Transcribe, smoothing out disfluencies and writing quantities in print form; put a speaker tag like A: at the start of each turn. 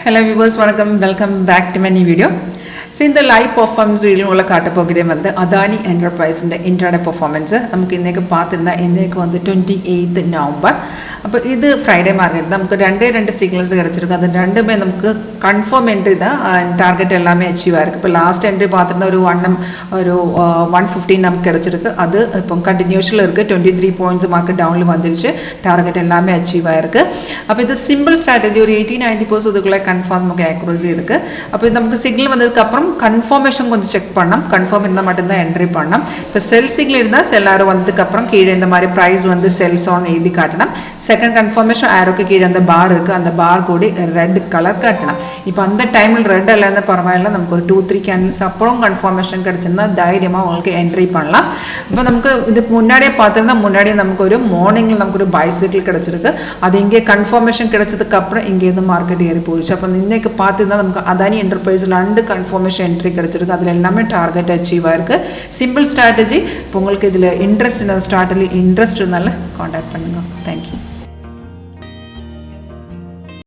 A: Hello viewers, welcome back to my new video. So in the live performance video உள்ள காட்ட போகிறேன் வந்து Adani Enterprise இந்த Intraday performance நமக்கு இன்னைக்கு பார்த்திருந்தா இன்னைக்கு வந்து 28th November அப்ப இது Friday market நமக்கு ரெண்டு signals கிடைச்சிருக்கு அது ரெண்டுமே நமக்கு கன்ஃபார்ம் என்ட்ரி தான் டார்கெட் எல்லாமே அச்சீவ் ஆயிருக்கு இப்போ லாஸ்ட் என்ட்ரி பார்த்திருந்தா ஒரு 115 நமக்கு கிடைச்சிருக்கு அது இப்போ கண்டினியூஷன்ல இருக்கு 23 பாயிண்ட்ஸ் மார்க்கெட் டவுன்ல வந்துருச்சு டார்கெட் எல்லாமே அச்சீவ் ஆயிருக்கு அப்ப இது சிம்பிள் ஸ்ட்ராட்டஜி ஒரு 80-90% இதுக்குள்ள கன்ஃபார்ம் நமக்கு அக்யூரசி இருக்கு அப்ப இது நமக்கு சிக்னல் வந்ததுக்கு அப்புறம் கன்ஃபர்மேஷன் கொஞ்சம் செக் பண்ணலாம் கன்ஃபார்ம் இருந்தால் மட்டும்தான் என்ட்ரி பண்ணலாம் இப்போ செல் சிக்னல் இருந்தால் செல்லாரும் வந்ததுக்கு அப்புறம் கீழே இந்த மாதிரி ப்ரைஸ் வந்து செல்ஸ் ஆன் எழுதி காட்டணும் செகண்ட் கன்ஃபர்மேஷன் ஆரோக்கு கீழே அந்த பார் இருக்குது அந்த பார் கூடி ரெட் கலர் காட்டணும் இப்போ அந்த டைமில் ரெட் எல்லாம் பரவாயில்ல நமக்கு ஒரு 2-3 கேண்டில்ஸ் அப்புறம் கன்ஃபர்மேஷன் கிடைச்சிருந்தா தைரியமாக உங்களுக்கு என்ட்ரி பண்ணலாம் இப்போ நமக்கு இதுக்கு முன்னாடியே பார்த்துருந்தா முன்னாடியே நமக்கு ஒரு மார்னிங்கில் நமக்கு ஒரு பைசைக்கிள் கிடைச்சிருக்கு அது இங்கே கன்ஃபர்மேஷன் கிடைச்சதுக்கு அப்புறம் இங்கேருந்து மார்க்கெட் ஏறி போயிடுச்சு அப்போ இன்னைக்கு பார்த்துருந்தா நமக்கு அதானி என்டர்பிரைஸில் 2 கன்ஃபர்மேஷன் என்ட்ரி கிடைச்சிருக்கு அதில் எல்லாமே டார்கெட் அச்சீவ் ஆயிருக்கு சிம்பிள் ஸ்ட்ராட்டஜி இப்போ உங்களுக்கு இதில் இன்ட்ரெஸ்ட் இருந்தால் ஸ்டார்ட்லி இன்ட்ரெஸ்ட் இருந்தாலும் காண்டாக்ட் பண்ணுங்க தேங்க்யூ